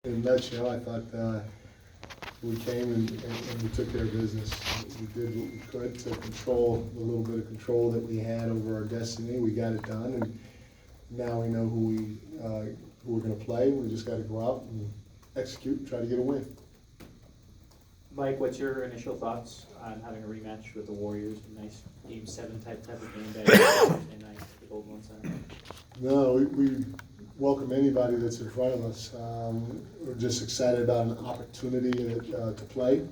In a nutshell, I thought we came and we took care of business. We did what we could to control the little bit of control that we had over our destiny. We got it done, and now we know who we're going to play. We just got to go out and execute and try to get a win. Mike, what's your initial thoughts on having a rematch with the Warriors? A nice Game 7 type of game back Thursday night at the Golden One Center. No, we welcome anybody that's in front of us. We're just excited about an opportunity to play.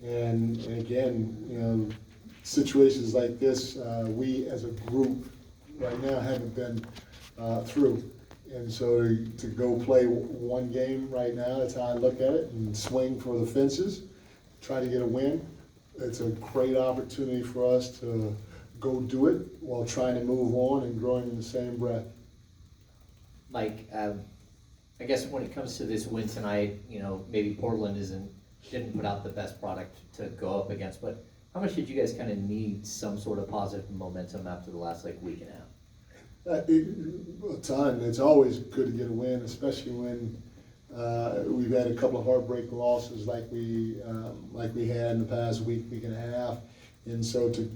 And again, situations like this, we as a group right now haven't been through. And so to go play one game right now, that's how I look at it, and swing for the fences, try to get a win. It's a great opportunity for us to go do it while trying to move on and growing in the same breath. Mike, I guess when it comes to this win tonight, maybe Portland didn't put out the best product to go up against, but how much did you guys kind of need some sort of positive momentum after the last week and a half? A ton. It's always good to get a win, especially when we've had a couple of heartbreaking losses like we had in the past week and a half. And so to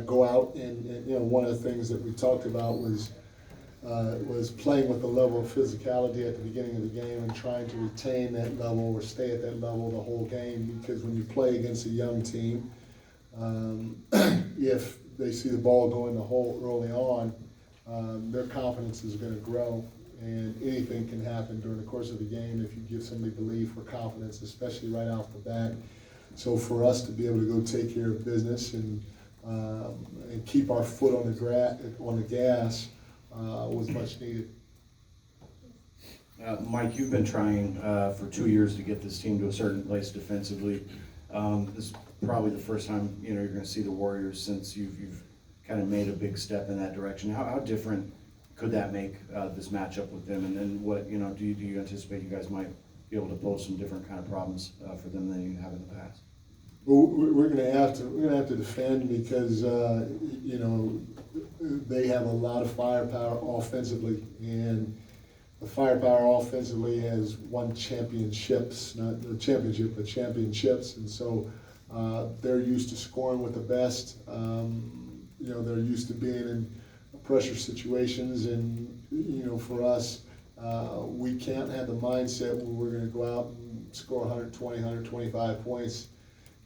go out and one of the things that we talked about was playing with the level of physicality at the beginning of the game and trying to retain that level or stay at that level the whole game, because when you play against a young team, if they see the ball go in the hole early on, their confidence is going to grow, and anything can happen during the course of the game if you give somebody belief or confidence, especially right off the bat. So for us to be able to go take care of business and keep our foot on the gas was much needed. Mike, you've been trying for 2 years to get this team to a certain place defensively. This is probably the first time you're going to see the Warriors since you've kind of made a big step in that direction. How different could that make this matchup with them? And then what do you anticipate you guys might be able to pose some different kind of problems for them than you have in the past? Well, we're going to have to defend because they have a lot of firepower offensively, and the firepower offensively has won championships, not the championship, but championships, and so they're used to scoring with the best. They're used to being in pressure situations, and for us, we can't have the mindset where we're going to go out and score 120, 125 points.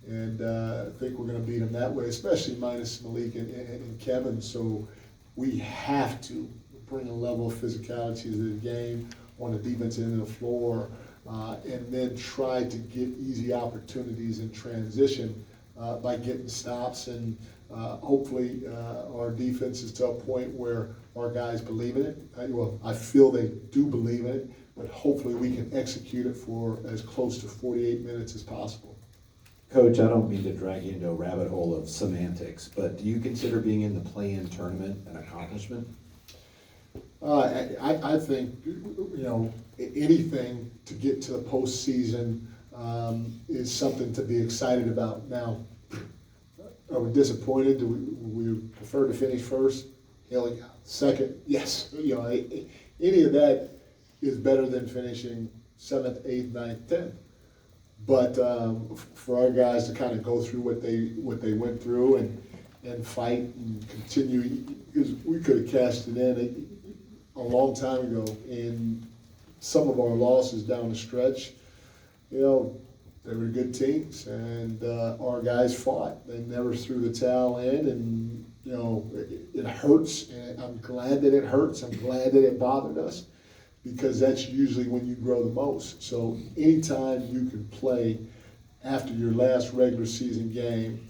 And I think we're going to beat them that way, especially minus Malik and Kevin. So we have to bring a level of physicality to the game on the defense end of the floor, and then try to get easy opportunities in transition by getting stops. And hopefully our defense is to a point where our guys believe in it. I feel they do believe in it, but hopefully we can execute it for as close to 48 minutes as possible. Coach, I don't mean to drag you into a rabbit hole of semantics, but do you consider being in the play-in tournament an accomplishment? I think anything to get to the postseason is something to be excited about. Now, are we disappointed? Do we prefer to finish first? Hell yeah. Second, yes. Any of that is better than finishing 7th, 8th, 9th, 10th. But for our guys to kind of go through what they went through and fight and continue, because we could have cashed it in a long time ago. And some of our losses down the stretch, they were good teams, and our guys fought. They never threw the towel in, and it hurts. And I'm glad that it hurts. I'm glad that it bothered us, because that's usually when you grow the most. So anytime you can play after your last regular season game,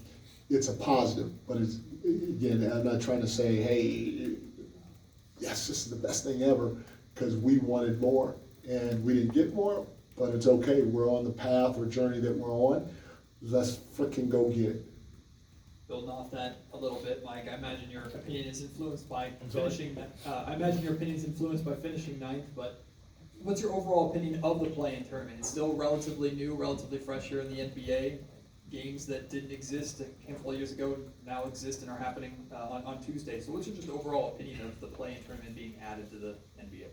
it's a positive. But again, I'm not trying to say, hey, yes, this is the best thing ever, because we wanted more and we didn't get more, but it's okay. We're on the path or journey that we're on. Let's freaking go get it. Building off that a little bit, Mike, I imagine your opinion is influenced by finishing. Finishing ninth. But what's your overall opinion of the play-in tournament? It's still relatively new, relatively fresh here in the NBA. Games that didn't exist a handful of years ago now exist and are happening on Tuesday. So what's your just overall opinion of the play-in tournament being added to the NBA?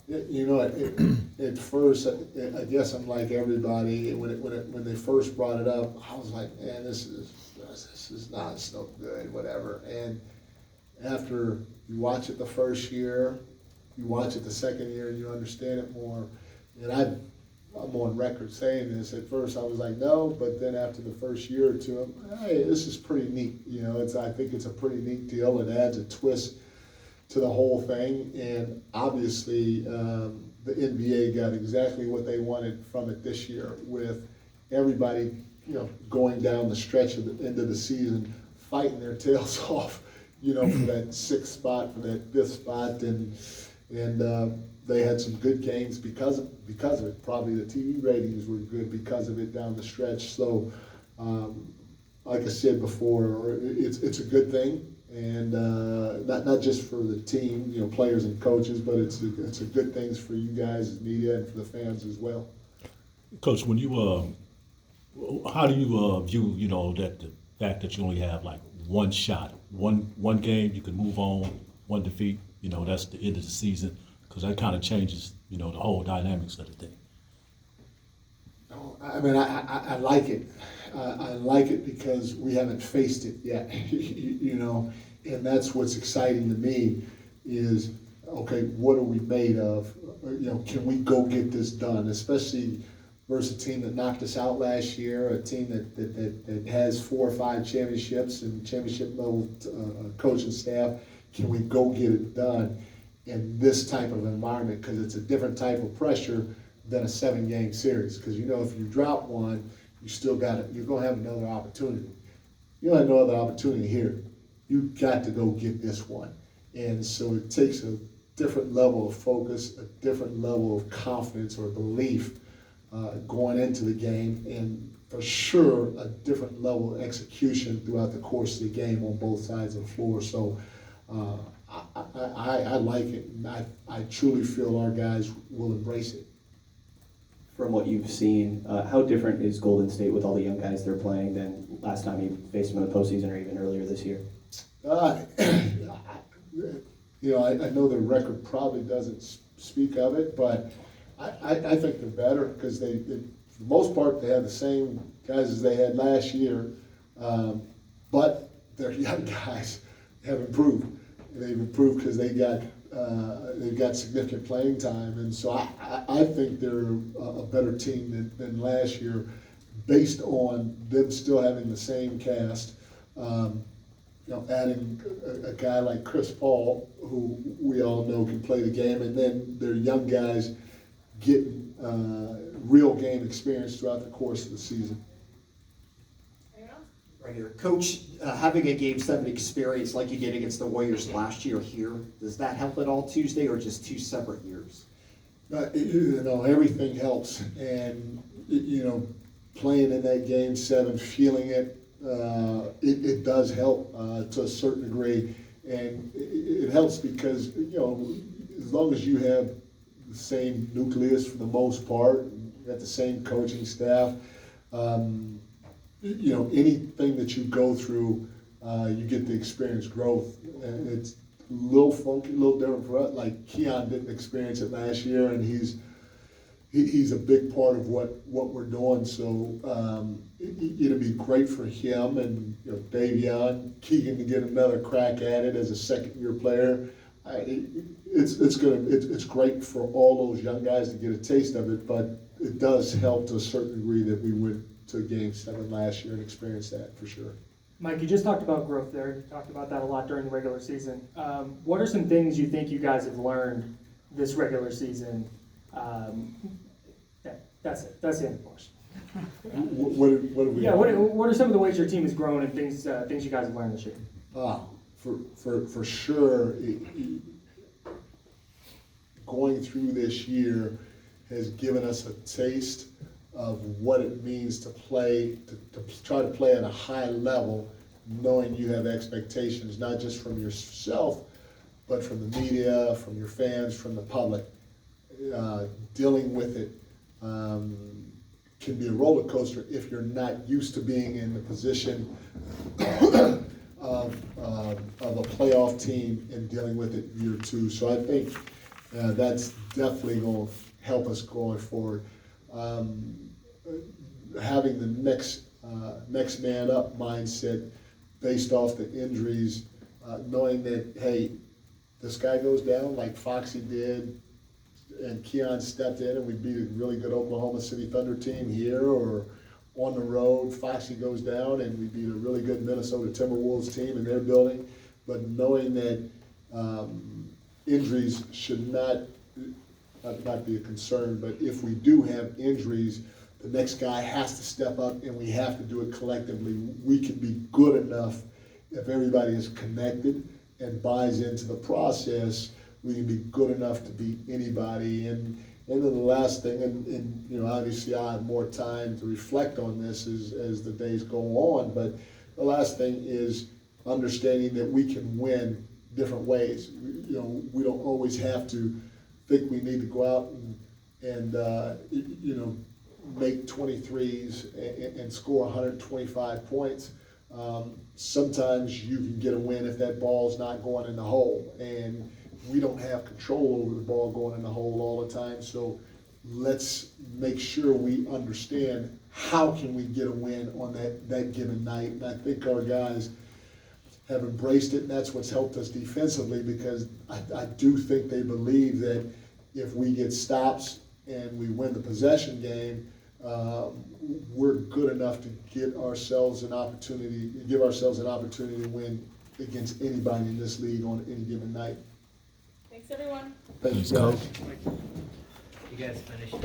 You know, at first, I guess I'm like everybody, when they first brought it up, I was like, man, this is not, it's no good, whatever. And after you watch it the first year, you watch it the second year, and you understand it more. And I'm on record saying this. At first, I was like, no, but then after the first year or two, hey, this is pretty neat. You know, I think it's a pretty neat deal. It adds a twist to the whole thing, and obviously the NBA got exactly what they wanted from it this year, with everybody, you know, going down the stretch of the end of the season, fighting their tails off, you know, for that sixth spot, for that fifth spot, and they had some good games because of it. Probably the TV ratings were good because of it down the stretch. So, like I said before, it's a good thing. And not just for the team, you know, players and coaches, but it's a good thing for you guys as media and for the fans as well. Coach, when you how do you view, you know, that the fact that you only have like one shot, one game, you can move on, one defeat, you know, that's the end of the season, because that kind of changes, you know, the whole dynamics of the thing. I mean, I like it. I like it because we haven't faced it yet, you know, and that's what's exciting to me is, okay, what are we made of? You know, can we go get this done, especially versus a team that knocked us out last year, a team that has 4 or 5 championships and championship level coaching staff. Can we go get it done in this type of environment? Because it's a different type of pressure than a 7-game series. Because, you know, if you drop one, you still got it. You're going to have another opportunity. You don't have no other opportunity here. You got to go get this one. And so it takes a different level of focus, a different level of confidence or belief going into the game, and for sure a different level of execution throughout the course of the game on both sides of the floor. So I like it, and I truly feel our guys will embrace it. From what you've seen, how different is Golden State with all the young guys they're playing than last time you faced them in the postseason or even earlier this year? You know, I know the record probably doesn't speak of it, but I think they're better because they, for the most part, they have the same guys as they had last year, but their young guys have improved. They've improved because they've got significant playing time, and so I think they're a better team than last year, based on them still having the same cast. You know, adding a guy like Chris Paul, who we all know can play the game, and then their young guys getting real game experience throughout the course of the season. Right here. Coach, having a Game 7 experience like you did against the Warriors last year here, does that help at all Tuesday, or just 2 separate years? You know, everything helps, and you know, playing in that Game 7, feeling it, it does help to a certain degree, and it helps because, you know, as long as you have the same nucleus for the most part, you got the same coaching staff, you know, anything that you go through, you get the experience growth. And it's a little funky, a little different for us. Like Keon didn't experience it last year, and he's a big part of what we're doing. So it'll be great for him and, you know, Davion, Keegan to get another crack at it as a second-year player. It's great for all those young guys to get a taste of it, but it does help to a certain degree that we went to Game 7 last year and experienced that for sure. Mike, you just talked about growth there. You talked about that a lot during the regular season. What are some things you think you guys have learned this regular season? That's it. That's the end of the question. What have we? Yeah. What are some of the ways your team has grown and things you guys have learned this year? For sure, going through this year has given us a taste of what it means to play, to try to play at a high level, knowing you have expectations, not just from yourself, but from the media, from your fans, from the public. Dealing with it can be a roller coaster if you're not used to being in the position of a playoff team and dealing with it year 2. So I think That's definitely going to help us going forward. Having the next man up mindset based off the injuries, knowing that, hey, this guy goes down like Foxy did, and Keon stepped in and we beat a really good Oklahoma City Thunder team here, or on the road, Foxy goes down and we beat a really good Minnesota Timberwolves team in their building. But knowing that injuries should not be a concern, but if we do have injuries, the next guy has to step up and we have to do it collectively. We can be good enough if everybody is connected and buys into the process. We can be good enough to beat anybody. And then the last thing, and you know, obviously I have more time to reflect on this as the days go on, but the last thing is understanding that we can win different ways. You know, we don't always have to think we need to go out and you know, make 23s and score 125 points. Sometimes you can get a win if that ball's not going in the hole, and we don't have control over the ball going in the hole all the time. So let's make sure we understand how can we get a win on that given night. And I think our guys have embraced it, and that's what's helped us defensively, because I do think they believe that if we get stops and we win the possession game, we're good enough to give ourselves an opportunity to win against anybody in this league on any given night. Thanks, everyone. Thanks, Coach. guys. You guys finished?